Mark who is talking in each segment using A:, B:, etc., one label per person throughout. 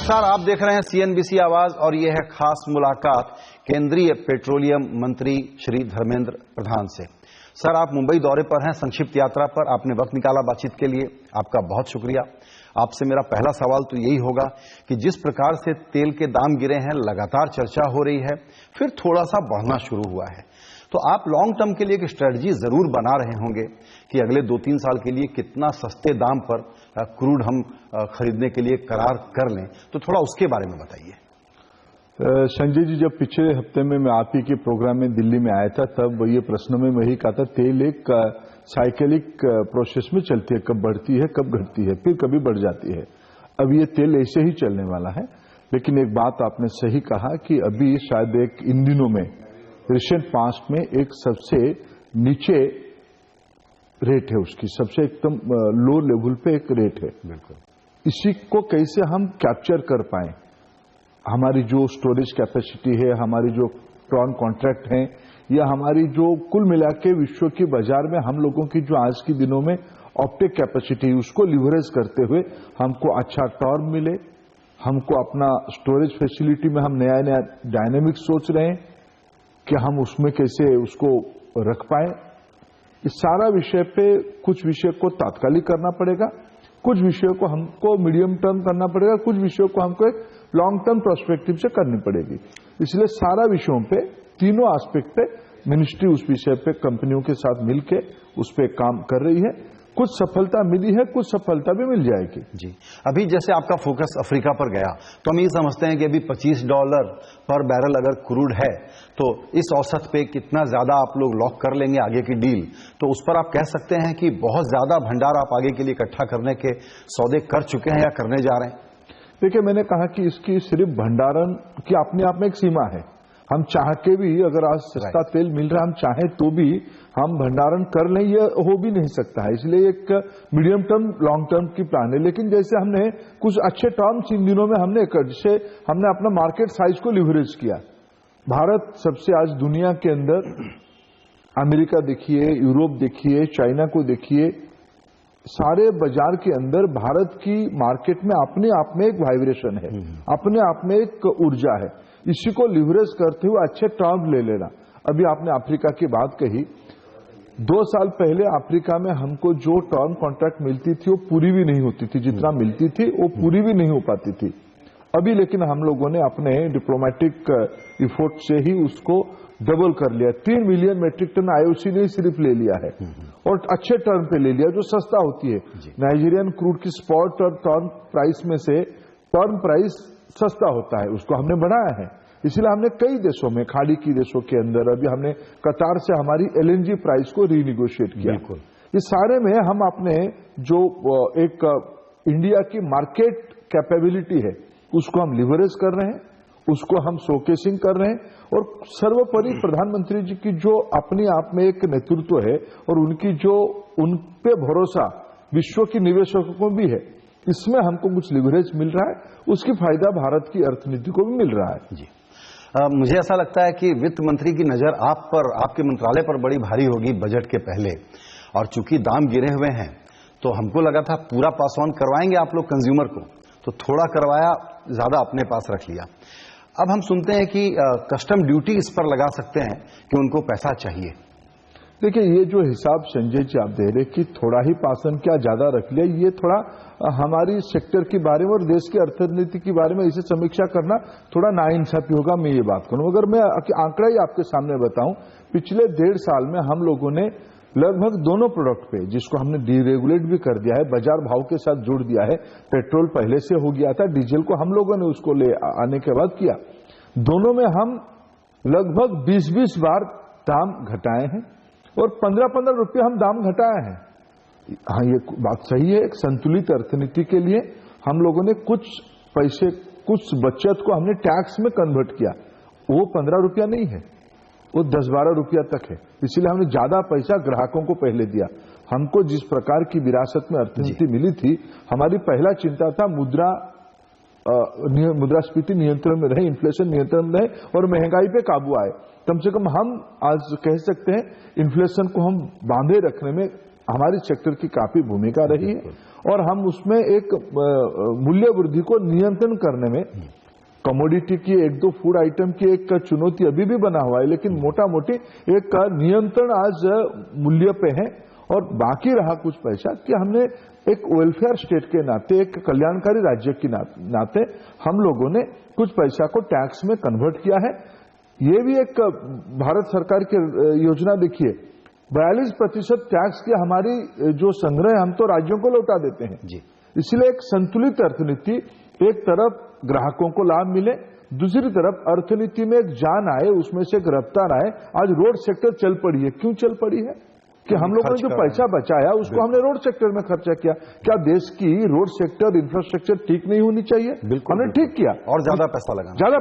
A: नमस्कार, आप देख रहे हैं CNBC आवाज और यह है खास मुलाकात केंद्रीय पेट्रोलियम मंत्री श्री धर्मेंद्र प्रधान से। सर, आप मुंबई दौरे पर हैं, संक्षिप्त यात्रा पर, आपने वक्त निकाला बातचीत के लिए, आपका बहुत शुक्रिया। आपसे मेरा पहला सवाल तो यही होगा कि जिस प्रकार से तेल के दाम गिरे हैं, लगातार चर्चा हो रही है, फिर थोड़ा सा बढ़ना शुरू हुआ है, तो आप लॉन्ग टर्म के लिए एक स्ट्रेटजी जरूर बना रहे होंगे कि अगले 2-3 साल के लिए कितना सस्ते दाम पर क्रूड हम खरीदने के लिए करार कर लें, तो थोड़ा उसके बारे में बताइए।
B: संजय जी, जब पिछले हफ्ते में मैं आप ही के प्रोग्राम में दिल्ली में आया था, तब ये प्रश्न में वही कहा था, तेल एक साइकिलिक प्रोसेस में चलती है, कब बढ़ती है कब घटती है, फिर कभी बढ़ जाती है। अब ये तेल ऐसे ही चलने वाला है। लेकिन एक बात आपने सही कहा कि अभी शायद एक इन दिनों में रिसेंट पास्ट में एक सबसे नीचे रेट है उसकी, सबसे एकदम लो लेवल पे एक रेट है।
A: बिल्कुल,
B: इसी को कैसे हम कैप्चर कर पाए, हमारी जो स्टोरेज कैपेसिटी है, हमारी जो टर्म कॉन्ट्रैक्ट हैं, या हमारी जो कुल मिला के विश्व की बाजार में हम लोगों की जो आज के दिनों में ऑप्टिक कैपेसिटी, उसको लिवरेज करते हुए हमको अच्छा टर्म मिले, हमको अपना स्टोरेज फैसिलिटी में हम नया नया डायनेमिक्स सोच रहे हैं कि हम उसमें कैसे उसको रख पाए। इस सारा विषय पे कुछ विषय को तात्कालिक करना पड़ेगा, कुछ विषयों को हमको मीडियम टर्म करना पड़ेगा, कुछ विषयों को हमको एक लॉन्ग टर्म पर्सपेक्टिव से करनी पड़ेगी। इसलिए सारा विषयों पे, तीनों एस्पेक्ट पे मिनिस्ट्री उस विषय पे कंपनियों के साथ मिलके उस पे काम कर रही है। कुछ सफलता मिली है, कुछ सफलता भी मिल जाएगी।
A: जी, अभी जैसे आपका फोकस अफ्रीका पर गया, तो हम ये समझते हैं कि अभी $25 पर बैरल अगर क्रूड है, तो इस औसत पे कितना ज्यादा आप लोग लॉक कर लेंगे आगे की डील, तो उस पर आप कह सकते हैं कि बहुत ज्यादा भंडार आप आगे के लिए इकट्ठा करने के सौदे कर चुके हैं या करने जा रहे हैं।
B: देखिए, मैंने कहा कि इसकी सिर्फ भंडारण की अपने आप में एक सीमा है। हम चाह के भी, अगर आज सस्ता तेल मिल रहा है, हम चाहें तो भी हम भंडारण कर लें, ये हो भी नहीं सकता है। इसलिए एक मीडियम टर्म लॉन्ग टर्म की प्लान है। लेकिन जैसे हमने कुछ अच्छे टर्म्स इन दिनों में हमने कर, जैसे हमने अपना मार्केट साइज को लिवरेज किया। भारत सबसे आज दुनिया के अंदर, अमेरिका देखिए, यूरोप देखिए, चाइना को देखिए, सारे बाजार के अंदर भारत की मार्केट में अपने आप में एक वाइब्रेशन है, अपने आप में एक ऊर्जा है। इसी को लिवरेज करते हुए अच्छे टर्म ले लेना। अभी आपने अफ्रीका की बात कही, 2 साल पहले अफ्रीका में हमको जो टर्म कॉन्ट्रैक्ट मिलती थी वो पूरी भी नहीं होती थी, जितना मिलती थी वो पूरी भी नहीं हो पाती थी। अभी लेकिन हम लोगों ने अपने डिप्लोमेटिक इफोर्ट से ही उसको डबल कर लिया। 3 मिलियन मेट्रिक टन IOC ने सिर्फ ले लिया है और अच्छे टर्म पे ले लिया, जो सस्ता होती है। नाइजीरियन क्रूड की स्पॉट और टर्म प्राइस में से टर्म प्राइस सस्ता होता है, उसको हमने बढ़ाया है। इसलिए हमने कई देशों में, खाड़ी की देशों के अंदर, अभी हमने कतार से हमारी LNG प्राइस को रीनिगोशिएट किया। इस सारे में हम अपने जो एक इंडिया की मार्केट कैपेबिलिटी है, उसको हम लिवरेज कर रहे हैं, उसको हम शोकेसिंग कर रहे हैं। और सर्वोपरि प्रधानमंत्री जी की जो अपने आप में एक नेतृत्व है और उनकी जो उन पे भरोसा विश्व की निवेशकों को भी है, इसमें हमको कुछ लिवरेज मिल रहा है, उसकी फायदा भारत की अर्थनीति को भी मिल रहा है।
A: जी, मुझे ऐसा लगता है कि वित्त मंत्री की नजर आप पर, आपके मंत्रालय पर बड़ी भारी होगी बजट के पहले, और चूंकि दाम गिरे हुए हैं तो हमको लगा था पूरा पास ऑन करवाएंगे आप लोग कंज्यूमर को, तो थोड़ा करवाया, ज्यादा अपने पास रख लिया। अब हम सुनते हैं कि कस्टम ड्यूटी इस पर लगा सकते हैं कि उनको पैसा चाहिए।
B: देखिए, ये जो हिसाब संजय जी आप दे रहे कि थोड़ा ही पासन क्या ज्यादा रख लिया, ये थोड़ा हमारी सेक्टर के बारे में और देश की अर्थनीति के बारे में इसे समीक्षा करना थोड़ा नाइंसाफी होगा, मैं ये बात करूं। अगर मैं आंकड़ा ही आपके सामने बताऊं, पिछले 1.5 साल में हम लोगों ने लगभग दोनों प्रोडक्ट पे, जिसको हमने डीरेगुलेट भी कर दिया है, बाजार भाव के साथ जुड़ दिया है। पेट्रोल पहले से हो गया था, डीजल को हम लोगों ने उसको ले आने के बाद किया। दोनों में हम लगभग 20-20 बार दाम घटाए हैं और 15-15 रुपये हम दाम घटाए हैं। हाँ, ये बात सही है। एक संतुलित अर्थनीति के लिए हम लोगों ने कुछ पैसे, कुछ बचत को हमने टैक्स में कन्वर्ट किया। वो 15 रुपया नहीं है, वो 10-12 रुपया तक है। इसलिए हमने ज्यादा पैसा ग्राहकों को पहले दिया। हमको जिस प्रकार की विरासत में अर्थनीति मिली थी, हमारी पहला चिंता था मुद्रास्फीति नियंत्रण में रहे, इन्फ्लेशन नियंत्रण में रहे और महंगाई पे काबू आए। कम से कम हम आज कह सकते हैं इन्फ्लेशन को हम बांधे रखने में हमारी सेक्टर की काफी भूमिका रही है और हम उसमें एक मूल्य वृद्धि को नियंत्रण करने में कमोडिटी की एक दो फूड आइटम की एक चुनौती अभी भी बना हुआ है, लेकिन मोटा मोटी एक नियंत्रण आज मूल्य पे है। और बाकी रहा कुछ पैसा कि हमने एक वेलफेयर स्टेट के नाते, एक कल्याणकारी राज्य के नाते हम लोगों ने कुछ पैसा को टैक्स में कन्वर्ट किया है। ये भी एक भारत सरकार की योजना देखिए, 42% टैक्स की हमारी जो संग्रह हम तो राज्यों को लौटा देते हैं जी। इसलिए एक संतुलित अर्थनीति, एक तरफ ग्राहकों को लाभ मिले, दूसरी तरफ अर्थनीति में एक जान आए, उसमें से एक रफ्तार आए। आज रोड सेक्टर चल पड़ी है, क्यों चल पड़ी है कि हम लोगों ने जो पैसा बचाया उसको हमने रोड सेक्टर में खर्चा किया। क्या देश की रोड सेक्टर इंफ्रास्ट्रक्चर ठीक नहीं होनी चाहिए? हमने ठीक किया
A: और ज्यादा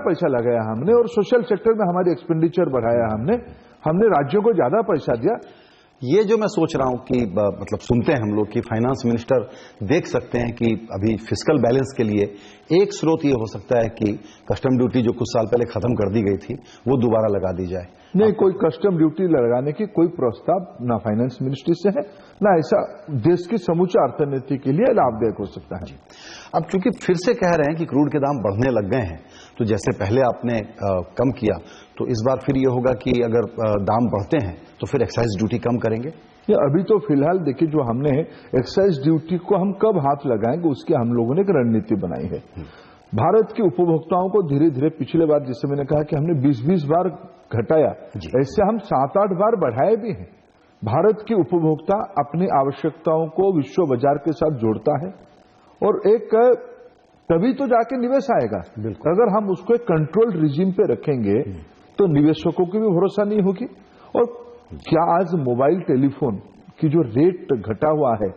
A: पैसा लगाया
B: हमने, और सोशल सेक्टर में हमारी एक्सपेंडिचर बढ़ाया हमने राज्यों को ज्यादा पैसा दिया।
A: ये जो मैं सोच रहा हूं कि मतलब सुनते हैं हम लोग कि फाइनेंस मिनिस्टर देख सकते हैं कि अभी फिस्कल बैलेंस के लिए एक स्रोत ये हो सकता है कि कस्टम ड्यूटी जो कुछ साल पहले खत्म कर दी गई थी वो दोबारा लगा दी जाए।
B: नहीं, कोई कस्टम ड्यूटी लगाने की कोई प्रस्ताव ना फाइनेंस मिनिस्ट्री से है, ना ऐसा देश की समूचा अर्थनीति के लिए लाभदायक हो सकता है।
A: अब चूंकि फिर से कह रहे हैं कि क्रूड के दाम बढ़ने लग गए हैं, तो जैसे पहले आपने कम किया, तो इस बार फिर ये होगा कि अगर दाम बढ़ते हैं तो फिर एक्साइज ड्यूटी कम करेंगे?
B: ये अभी तो फिलहाल देखिए, जो हमने एक्साइज ड्यूटी को हम कब हाथ लगाएंगे उसकी हम लोगों ने एक रणनीति बनाई है। भारत के उपभोक्ताओं को धीरे धीरे, पिछले बार जैसे मैंने कहा कि हमने 20-20 बार घटाया, ऐसे हम 7-8 बार बढ़ाए भी हैं। भारत की उपभोक्ता अपनी आवश्यकताओं को विश्व बाजार के साथ जोड़ता है और एक तभी तो जाके निवेश आएगा। अगर हम उसको एक कंट्रोल रिजीम पे रखेंगे तो निवेशकों की भी भरोसा नहीं होगी। और क्या आज मोबाइल टेलीफोन की जो रेट घटा हुआ है,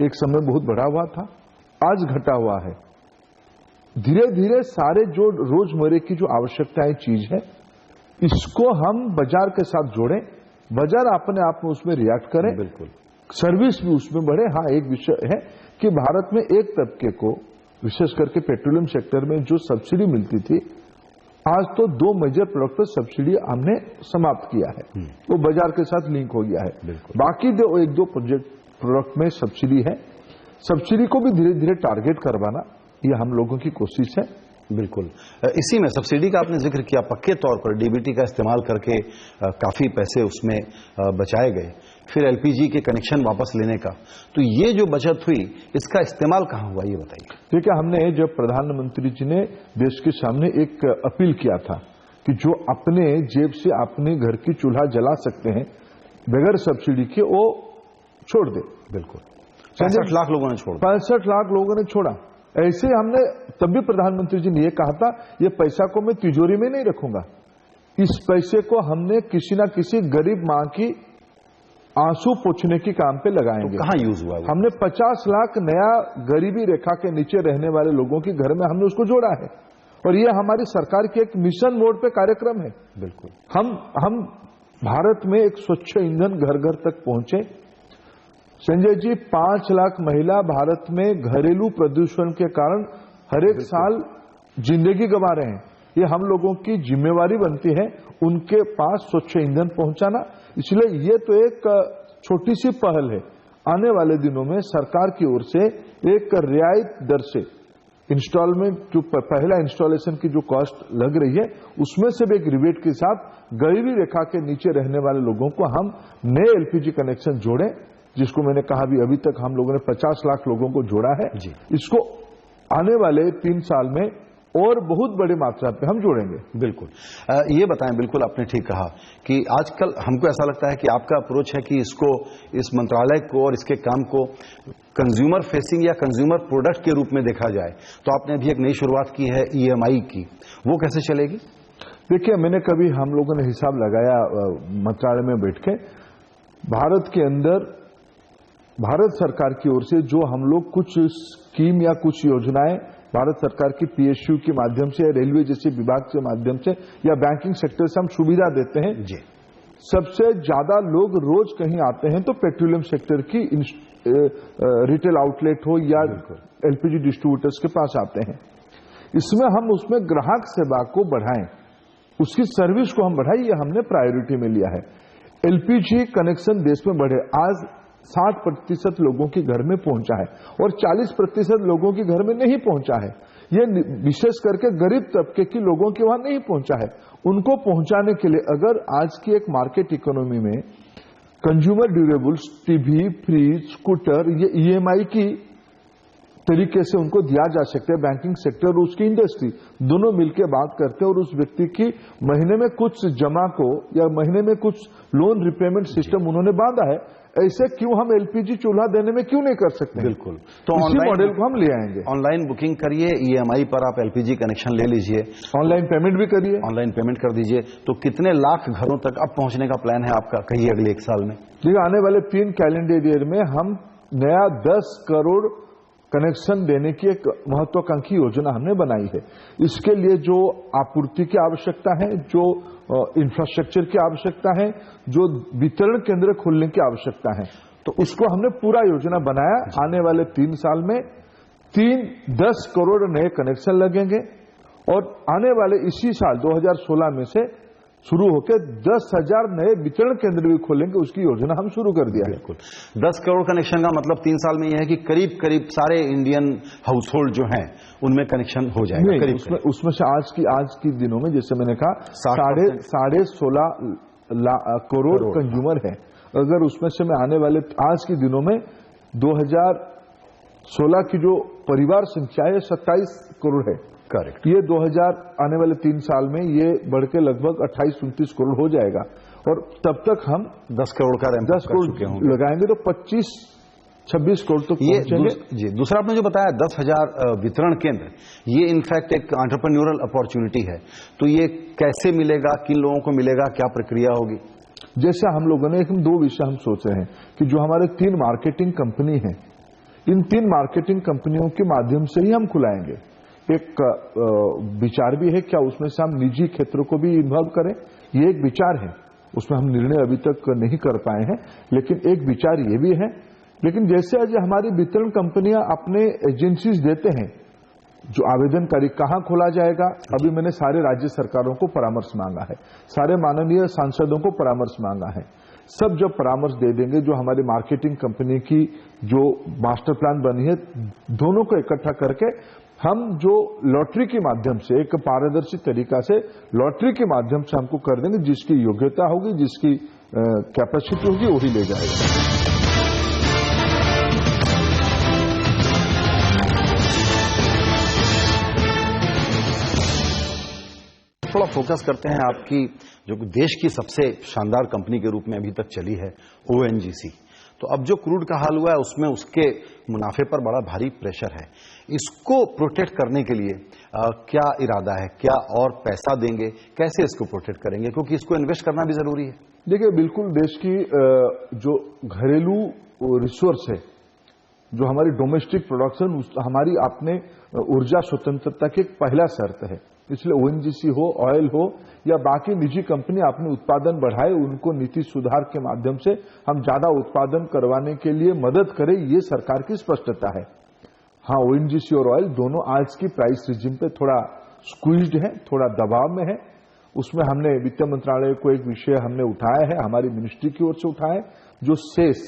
B: एक समय बहुत बढ़ा हुआ था, आज घटा हुआ है। धीरे धीरे सारे जो रोजमर्रे की जो आवश्यकताएं चीज है, इसको हम बाजार के साथ जोड़ें, बाजार अपने आप में उसमें रिएक्ट करें, बिल्कुल सर्विस भी उसमें बढ़े। हाँ, एक विषय है कि भारत में एक तबके को, विशेष करके पेट्रोलियम सेक्टर में जो सब्सिडी मिलती थी, आज तो 2 मेजर प्रोडक्ट पर सब्सिडी हमने समाप्त किया है, वो बाजार के साथ लिंक हो गया है। बाकी एक दो प्रोडक्ट में सब्सिडी है, सब्सिडी को भी धीरे धीरे टारगेट करवाना ये हम लोगों की कोशिश है।
A: बिल्कुल, इसी में सब्सिडी का आपने जिक्र किया, पक्के तौर पर डीबीटी का इस्तेमाल करके काफी पैसे उसमें बचाए गए, फिर एलपीजी के कनेक्शन वापस लेने का, तो ये जो बचत हुई इसका इस्तेमाल कहाँ हुआ ये बताइए।
B: देखिए, हमने जब प्रधानमंत्री जी ने देश के सामने एक अपील किया था कि जो अपने जेब से अपने घर की चूल्हा जला सकते हैं बगैर सब्सिडी के, वो छोड़ दे।
A: बिल्कुल, 65 लाख लोगों ने छोड़ा,
B: 65 लाख लोगों ने छोड़ा। ऐसे हमने तब भी प्रधानमंत्री जी ने ये कहा था, ये पैसा को मैं तिजोरी में नहीं रखूंगा, इस पैसे को हमने किसी ना किसी गरीब मां की आंसू पोंछने के काम पे लगाएंगे।
A: तो कहां यूज हुआ?
B: हमने 50 लाख नया गरीबी रेखा के नीचे रहने वाले लोगों के घर में हमने उसको जोड़ा है, और ये हमारी सरकार की एक मिशन मोड पे कार्यक्रम है।
A: बिल्कुल,
B: हम भारत में एक स्वच्छ ईंधन घर घर तक पहुंचे। संजय जी, 5 लाख महिला भारत में घरेलू प्रदूषण के कारण हर एक साल जिंदगी गंवा रहे हैं। ये हम लोगों की जिम्मेवारी बनती है उनके पास स्वच्छ ईंधन पहुंचाना। इसलिए ये तो एक छोटी सी पहल है। आने वाले दिनों में सरकार की ओर से एक रियायत दर से इंस्टॉलमेंट, जो पहला इंस्टॉलेशन की जो कॉस्ट लग रही है, उसमें से भी एक रिबेट के साथ गरीबी रेखा के नीचे रहने वाले लोगों को हम नए एलपीजी कनेक्शन जोड़ें, जिसको मैंने कहा अभी तक हम लोगों ने 50 लाख लोगों को जोड़ा है। इसको आने वाले 3 साल में और बहुत बड़ी मात्रा पे हम जोड़ेंगे।
A: बिल्कुल, ये बताएं, बिल्कुल आपने ठीक कहा कि आजकल हमको ऐसा लगता है कि आपका अप्रोच है कि इसको, इस मंत्रालय को और इसके काम को कंज्यूमर फेसिंग या कंज्यूमर प्रोडक्ट के रूप में देखा जाए। तो आपने अभी एक नई शुरुआत की है ईएमआई की, वो कैसे चलेगी?
B: देखिए, मैंने कभी हम लोगों ने हिसाब लगाया मंत्रालय में बैठ के, भारत के अंदर भारत सरकार की ओर से जो हम लोग कुछ स्कीम या कुछ योजनाएं भारत सरकार की पीएसयू के माध्यम से, रेलवे जैसे विभाग के माध्यम से या बैंकिंग सेक्टर से हम सुविधा देते हैं जी। सबसे ज्यादा लोग रोज कहीं आते हैं तो पेट्रोलियम सेक्टर की रिटेल आउटलेट हो या एलपीजी डिस्ट्रीब्यूटर्स के पास आते हैं। इसमें हम उसमें ग्राहक सेवा को बढ़ाएं, उसकी सर्विस को हम बढ़ाएं, ये हमने प्रायोरिटी में लिया है। एलपीजी कनेक्शन देश में बढ़े। आज 60% लोगों के घर में पहुंचा है और 40% लोगों के घर में नहीं पहुंचा है। ये विशेष करके गरीब तबके के लोगों के वहां नहीं पहुंचा है। उनको पहुंचाने के लिए अगर आज की एक मार्केट इकोनॉमी में consumer durables, TV, fridge, scooter, ये ईएमआई की तरीके से उनको दिया जा सकता है। बैंकिंग सेक्टर और उसकी इंडस्ट्री दोनों मिलकर बात करते हैं और उस व्यक्ति की महीने में कुछ जमा को या महीने में कुछ लोन रिपेमेंट सिस्टम उन्होंने बांधा है। ऐसे क्यों हम एलपीजी चूल्हा देने में क्यों नहीं कर सकते?
A: बिल्कुल। तो
B: इसी मॉडल को हम ले आएंगे।
A: ऑनलाइन बुकिंग करिए, ईएमआई पर आप एलपीजी कनेक्शन ले लीजिए,
B: ऑनलाइन पेमेंट भी करिए,
A: ऑनलाइन पेमेंट कर दीजिए। तो कितने लाख घरों तक अब पहुंचने का प्लान है आपका, कहिए अगले 1 साल में?
B: देखिए, आने वाले 3 कैलेंडर ईयर में हम नया 10 करोड़ कनेक्शन देने की एक महत्वाकांक्षी योजना हमने बनाई है। इसके लिए जो आपूर्ति की आवश्यकता है, जो इंफ्रास्ट्रक्चर की आवश्यकता है, जो वितरण केंद्र खोलने की आवश्यकता है, तो उसको हमने पूरा योजना बनाया। आने वाले 3 साल में 10 करोड़ नए कनेक्शन लगेंगे और आने वाले इसी साल 2016 में से शुरू होकर 10,000 नए वितरण केंद्र भी खोलेंगे। उसकी योजना हम शुरू कर दिया है।
A: बिल्कुल। 10 करोड़ कनेक्शन का मतलब 3 साल में यह है कि करीब करीब सारे इंडियन हाउस होल्ड जो हैं उनमें कनेक्शन हो जाएगा।
B: नहीं, उसमें से आज की दिनों में जैसे मैंने कहा 16.5 करोड़ कंज्यूमर है। अगर उसमें से मैं आने वाले आज के दिनों में 2016 की जो परिवार संख्या है 27 करोड़ है।
A: करेक्ट।
B: ये 2000 आने वाले 3 साल में ये बढ़ के लगभग 28-29 करोड़ हो जाएगा और तब तक हम
A: 10 करोड़ का
B: 10 करोड़ लगाएंगे तो 25-26 करोड़ तो पहुंचेंगे।
A: जी, दूसरा आपने जो बताया 10,000 वितरण केंद्र, ये इनफैक्ट एक एंटरप्रेन्योरल अपॉर्चुनिटी है। तो ये कैसे मिलेगा, किन लोगों को मिलेगा, क्या प्रक्रिया होगी?
B: जैसे हम लोगों ने 2 विषय हम सोच रहे हैं कि जो हमारे 3 मार्केटिंग कंपनी हैं, इन 3 मार्केटिंग कंपनियों के माध्यम से ही हम खुलाएंगे। एक विचार भी है क्या उसमें से हम निजी क्षेत्रों को भी इन्वॉल्व करें, ये एक विचार है। उसमें हम निर्णय अभी तक नहीं कर पाए हैं, लेकिन एक विचार ये भी है। लेकिन जैसे आज हमारी वितरण कंपनियां अपने एजेंसीज देते हैं, जो आवेदनकारी कहां खोला जाएगा, अभी मैंने सारे राज्य सरकारों को परामर्श मांगा है, सारे माननीय सांसदों को परामर्श मांगा है। सब जब परामर्श दे देंगे, जो हमारी मार्केटिंग कंपनी की जो मास्टर प्लान बनी है, दोनों को इकट्ठा करके हम जो लॉटरी के माध्यम से एक पारदर्शी तरीका से लॉटरी के माध्यम से हमको कर देंगे। जिसकी योग्यता होगी, जिसकी कैपेसिटी होगी, वही ले जाएगा।
A: थोड़ा फोकस करते हैं आपकी जो देश की सबसे शानदार कंपनी के रूप में अभी तक चली है, ओएनजीसी। तो अब जो क्रूड का हाल हुआ है उसमें उसके मुनाफे पर बड़ा भारी प्रेशर है। इसको प्रोटेक्ट करने के लिए क्या इरादा है, क्या और पैसा देंगे, कैसे इसको प्रोटेक्ट करेंगे, क्योंकि इसको इन्वेस्ट करना भी जरूरी है।
B: देखिए, बिल्कुल देश की जो घरेलू रिसोर्स है, जो हमारी डोमेस्टिक प्रोडक्शन, हमारी अपने ऊर्जा स्वतंत्रता की एक पहला शर्त है। इसलिए ओएनजीसी हो, ऑयल हो या बाकी निजी कंपनी अपने उत्पादन बढ़ाए, उनको नीति सुधार के माध्यम से हम ज्यादा उत्पादन करवाने के लिए मदद करें, ये सरकार की स्पष्टता है। हाँ, ओएनजीसी और ऑयल दोनों आज की प्राइस रिजिम पे थोड़ा स्क्वीज्ड है, थोड़ा दबाव में है। उसमें हमने वित्त मंत्रालय को एक विषय हमने उठाया है, हमारी मिनिस्ट्री की ओर से उठाया है, जो सेस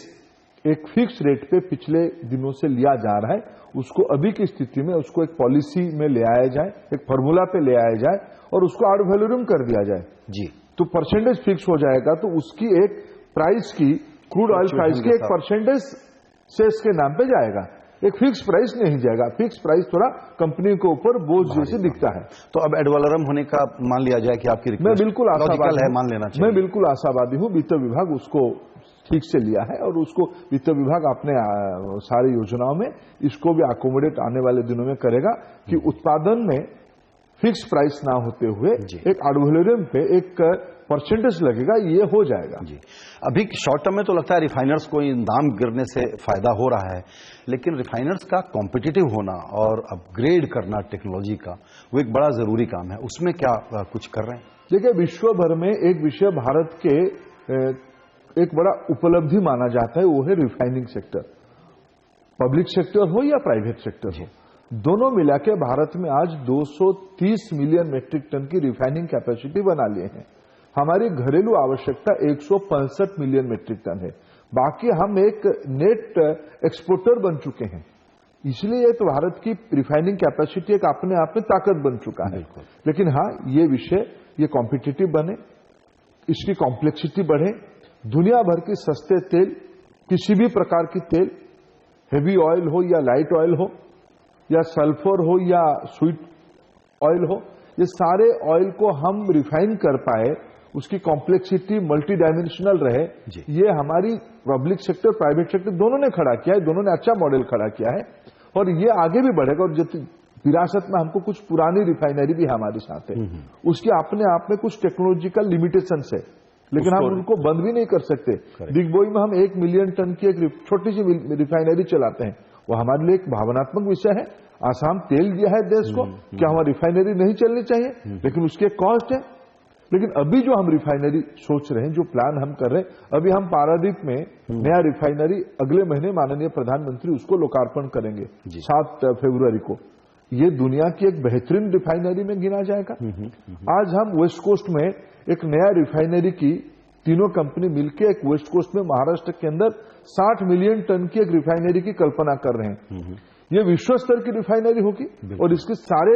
B: एक फिक्स रेट पे पिछले दिनों से लिया जा रहा है, उसको अभी की स्थिति में उसको एक पॉलिसी में ले आया जाए, एक फॉर्मूला पे ले आया जाए और उसको एड वैल्यूम कर दिया जाए।
A: जी,
B: तो परसेंटेज फिक्स हो जाएगा, तो उसकी एक प्राइस की, क्रूड ऑयल प्राइस की एक परसेंटेज सेस के नाम पे जाएगा, एक फिक्स प्राइस नहीं जाएगा। फिक्स प्राइस थोड़ा कंपनी के ऊपर बोझ जैसे दिखता है।
A: तो अब एड वैल्यूम होने का मान लिया जाए कि आपकी
B: मैं बिल्कुल आशावादी
A: है, मान लेना चाहिए।
B: मैं बिल्कुल आशावादी हूं, वित्त विभाग उसको ठीक से लिया है और उसको वित्त विभाग अपने सारी योजनाओं में इसको भी अकोमोडेट आने वाले दिनों में करेगा कि उत्पादन में फिक्स प्राइस ना होते हुए एक एड वैल्यूम पे एक परसेंटेज लगेगा, ये हो जाएगा।
A: जी, अभी शॉर्ट टर्म में तो लगता है रिफाइनर्स को दाम गिरने से फायदा हो रहा है, लेकिन रिफाइनर्स का कॉम्पिटिटिव होना और अपग्रेड करना टेक्नोलॉजी का, वो एक बड़ा जरूरी काम है। उसमें क्या कुछ कर रहे हैं?
B: देखिए, विश्व भर में एक विषय भारत के एक बड़ा उपलब्धि माना जाता है, वो है रिफाइनिंग सेक्टर। पब्लिक सेक्टर हो या प्राइवेट सेक्टर हो, दोनों मिला के भारत में आज 230 मिलियन मेट्रिक टन की रिफाइनिंग कैपेसिटी बना लिए हैं। हमारी घरेलू आवश्यकता 165 मिलियन मेट्रिक टन है। बाकी हम एक नेट एक्सपोर्टर बन चुके हैं। इसलिए तो भारत की रिफाइनिंग कैपेसिटी एक अपने आप में ताकत बन चुका है। लेकिन हाँ, ये विषय ये कॉम्पिटिटिव बने, इसकी कॉम्प्लेक्सिटी बढ़े, दुनिया भर की सस्ते तेल, किसी भी प्रकार की तेल, हेवी ऑयल हो या लाइट ऑयल हो या सल्फर हो या स्वीट ऑयल हो, ये सारे ऑयल को हम रिफाइन कर पाए, उसकी कॉम्प्लेक्सिटी मल्टी डायमेंशनल रहे, ये हमारी पब्लिक सेक्टर प्राइवेट सेक्टर दोनों ने खड़ा किया है, दोनों ने अच्छा मॉडल खड़ा किया है और ये आगे भी बढ़ेगा। और जब विरासत में हमको कुछ पुरानी रिफाइनरी भी हमारे साथ है, उसकी अपने आप में कुछ टेक्नोलॉजिकल लिमिटेशंस है, लेकिन हम उनको बंद भी नहीं कर सकते। दिग्बोई में हम 1 मिलियन टन की एक छोटी सी रिफाइनरी चलाते हैं, वो हमारे लिए एक भावनात्मक विषय है। आसाम तेल दिया है देश को, क्या हमारी रिफाइनरी नहीं चलनी चाहिए? लेकिन उसके कॉस्ट है। लेकिन अभी जो हम रिफाइनरी सोच रहे हैं, जो प्लान हम कर रहे हैं, अभी हम पारादीप में नया रिफाइनरी अगले महीने माननीय प्रधानमंत्री उसको लोकार्पण करेंगे 7 फरवरी को। ये दुनिया की एक बेहतरीन रिफाइनरी में गिना जाएगा। आज हम वेस्ट कोस्ट में एक नया रिफाइनरी की तीनों कंपनी मिलकर एक वेस्ट कोस्ट में महाराष्ट्र के अंदर 60 मिलियन टन की एक रिफाइनरी की कल्पना कर रहे हैं। ये विश्व स्तर की रिफाइनरी होगी और इसके सारे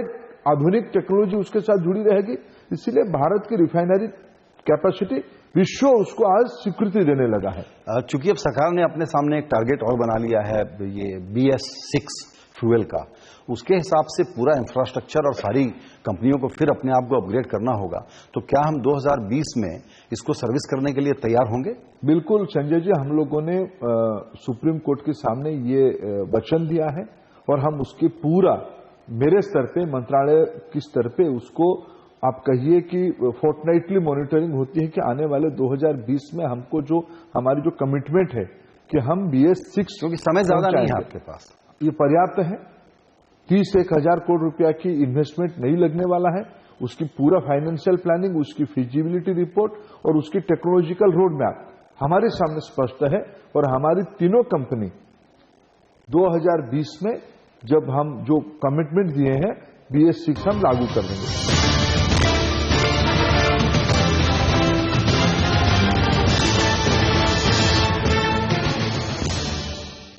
B: आधुनिक टेक्नोलॉजी उसके साथ जुड़ी रहेगी। इसलिए भारत की रिफाइनरी कैपेसिटी विश्व उसको आज स्वीकृति देने लगा है।
A: चूंकि अब सरकार ने अपने सामने एक टारगेट और बना लिया है, ये BS6 फ्यूल का, उसके हिसाब से पूरा इंफ्रास्ट्रक्चर और सारी कंपनियों को फिर अपने आप को अपग्रेड करना होगा। तो क्या हम 2020 में इसको सर्विस करने के लिए तैयार होंगे? बिल्कुल
B: संजय जी, हम लोगों ने सुप्रीम कोर्ट के सामने ये वचन दिया है और हम उसकी पूरा मेरे स्तर पे, मंत्रालय की स्तर पे उसको आप कहिए कि फोर्टनाइटली मॉनिटरिंग होती है कि आने वाले 2020 में हमको जो हमारी जो कमिटमेंट है कि हम BS6,
A: क्योंकि समय ज्यादा नहीं है आपके पास,
B: ये पर्याप्त है। 30,000 करोड़ रुपया की इन्वेस्टमेंट नहीं लगने वाला है। उसकी पूरा फाइनेंशियल प्लानिंग, उसकी फिजिबिलिटी रिपोर्ट और उसकी टेक्नोलॉजिकल रोड मैप हमारे सामने स्पष्ट है और हमारी तीनों कंपनी 2020 में जब हम जो कमिटमेंट दिए हैं BS6 हम लागू कर देंगे।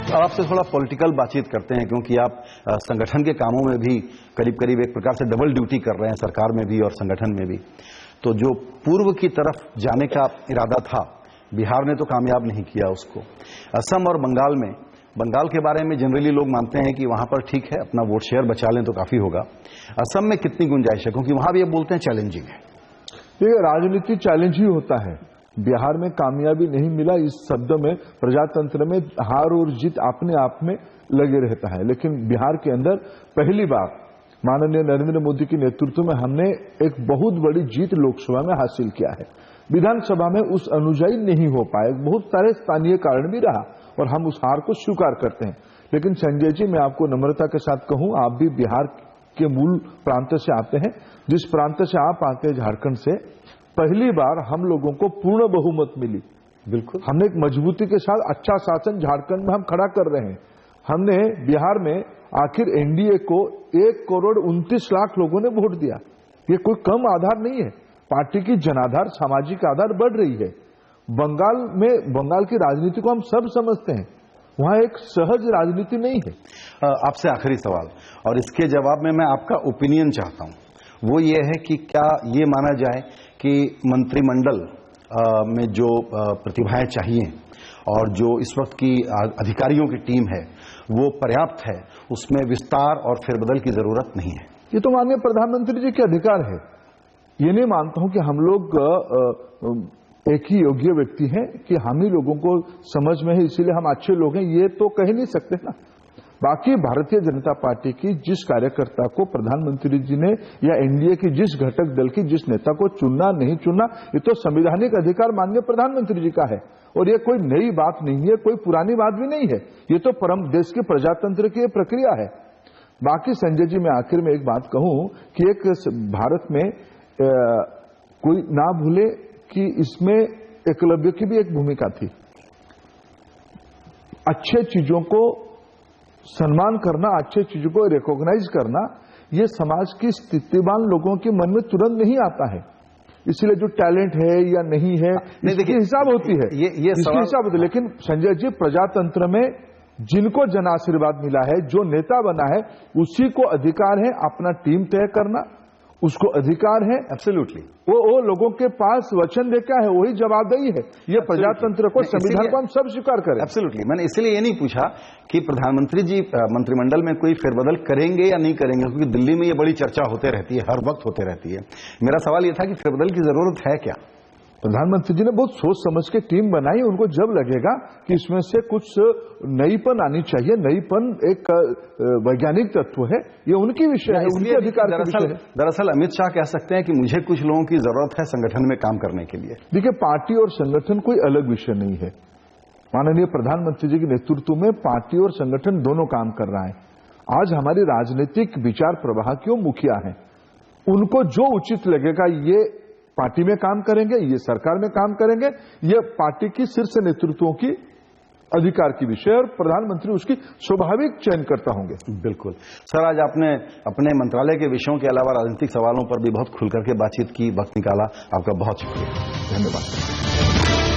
A: अब आपसे थोड़ा पॉलिटिकल बातचीत करते हैं, क्योंकि आप संगठन के कामों में भी करीब करीब एक प्रकार से डबल ड्यूटी कर रहे हैं, सरकार में भी और संगठन में भी। तो जो पूर्व की तरफ जाने का इरादा था, बिहार ने तो कामयाब नहीं किया उसको। असम और बंगाल में, बंगाल के बारे में जनरली लोग मानते हैं कि वहां पर ठीक है, अपना वोट शेयर बचा लें तो काफी होगा। असम में कितनी गुंजाइश है, क्योंकि वहां भी ये बोलते हैं चैलेंजिंग है?
B: ये राजनीति चैलेंज ही होता है। बिहार में कामयाबी नहीं मिला, इस शब्द में प्रजातंत्र में हार और जीत अपने आप में लगे रहता है। लेकिन बिहार के अंदर पहली बार माननीय नरेंद्र मोदी के नेतृत्व में हमने एक बहुत बड़ी जीत लोकसभा में हासिल किया है। विधानसभा में उस अनुयायी नहीं हो पाए, बहुत सारे स्थानीय कारण भी रहा और हम उस हार को स्वीकार करते हैं। लेकिन संजय जी, मैं आपको नम्रता के साथ कहूं, आप भी बिहार के मूल प्रांत से आते हैं। जिस प्रांत से आप आते हैं, झारखंड से, पहली बार हम लोगों को पूर्ण बहुमत मिली।
A: बिल्कुल,
B: हमने एक मजबूती के साथ अच्छा शासन झारखंड में हम खड़ा कर रहे हैं। हमने बिहार में आखिर एनडीए को 1,29,00,000 लोगों ने वोट दिया। ये कोई कम आधार नहीं है। पार्टी की जनाधार, सामाजिक आधार बढ़ रही है। बंगाल में, बंगाल की राजनीति को हम सब समझते हैं, वहां एक सहज राजनीति नहीं है।
A: आपसे आखिरी सवाल, और इसके जवाब में मैं आपका ओपिनियन चाहता हूं, वो ये है कि क्या ये माना जाए कि मंत्रिमंडल में जो प्रतिभाएं चाहिए और जो इस वक्त की अधिकारियों की टीम है वो पर्याप्त है, उसमें विस्तार और फेरबदल की जरूरत नहीं है?
B: ये तो माननीय प्रधानमंत्री जी के अधिकार है। ये नहीं मानता हूं कि हम लोग एक ही योग्य व्यक्ति हैं कि हम ही लोगों को समझ में है इसलिए हम अच्छे लोग हैं, ये तो कह नहीं सकते ना। बाकी भारतीय जनता पार्टी की जिस कार्यकर्ता को प्रधानमंत्री जी ने या एनडीए की जिस घटक दल की जिस नेता को चुनना नहीं चुनना, ये तो संवैधानिक अधिकार माननीय प्रधानमंत्री जी का है और ये कोई नई बात नहीं है, कोई पुरानी बात भी नहीं है। ये तो परम देश के प्रजातंत्र की प्रक्रिया है। बाकी संजय जी, मैं आखिर में एक बात कहूं कि एक भारत में कोई ना भूले कि इसमें एकलव्य की भी एक भूमिका थी। अच्छे चीजों को सम्मान करना, अच्छे चीजों को रिकॉग्नाइज करना, ये समाज की स्थितिवान लोगों के मन में तुरंत नहीं आता है। इसलिए जो टैलेंट है या नहीं है इसकी हिसाब होती है, इसकी हिसाब होती है। लेकिन संजय जी, प्रजातंत्र में जिनको जन आशीर्वाद मिला है, जो नेता बना है, उसी को अधिकार है अपना टीम तय करना, उसको अधिकार है
A: एब्सोल्युटली
B: वो लोगों के पास वचन दे क्या है वही जवाबदेही है। ये प्रजातंत्र को, संविधान को हम सब स्वीकार करें।
A: एब्सोल्युटली, मैंने इसलिए ये नहीं पूछा कि प्रधानमंत्री जी मंत्रिमंडल में कोई फेरबदल करेंगे या नहीं करेंगे, क्योंकि दिल्ली में ये बड़ी चर्चा होते रहती है, हर वक्त होते रहती है। मेरा सवाल ये था कि फेरबदल की जरूरत है क्या?
B: प्रधानमंत्री जी ने बहुत सोच समझ के टीम बनाई। उनको जब लगेगा कि इसमें से कुछ नईपन आनी चाहिए, नईपन एक वैज्ञानिक तत्व है, ये उनकी विषय है, उनके अधिकार का विषय है।
A: दरअसल अमित शाह कह सकते हैं कि मुझे कुछ लोगों की जरूरत है संगठन में काम करने के लिए।
B: देखिए, पार्टी और संगठन कोई अलग विषय नहीं है। माननीय प्रधानमंत्री जी के नेतृत्व में पार्टी और संगठन दोनों काम कर रहा है। आज हमारी राजनीतिक विचार प्रवाह क्यों मुखिया है, उनको जो उचित लगेगा ये पार्टी में काम करेंगे, ये सरकार में काम करेंगे, ये पार्टी की शीर्ष नेतृत्वों की अधिकार की विषय और प्रधानमंत्री उसकी स्वाभाविक चयनकर्ता होंगे।
A: बिल्कुल सर, आज आपने अपने मंत्रालय के विषयों के अलावा राजनीतिक सवालों पर भी बहुत खुल करके बातचीत की, वक्त निकाला, आपका बहुत शुक्रिया।
B: धन्यवाद।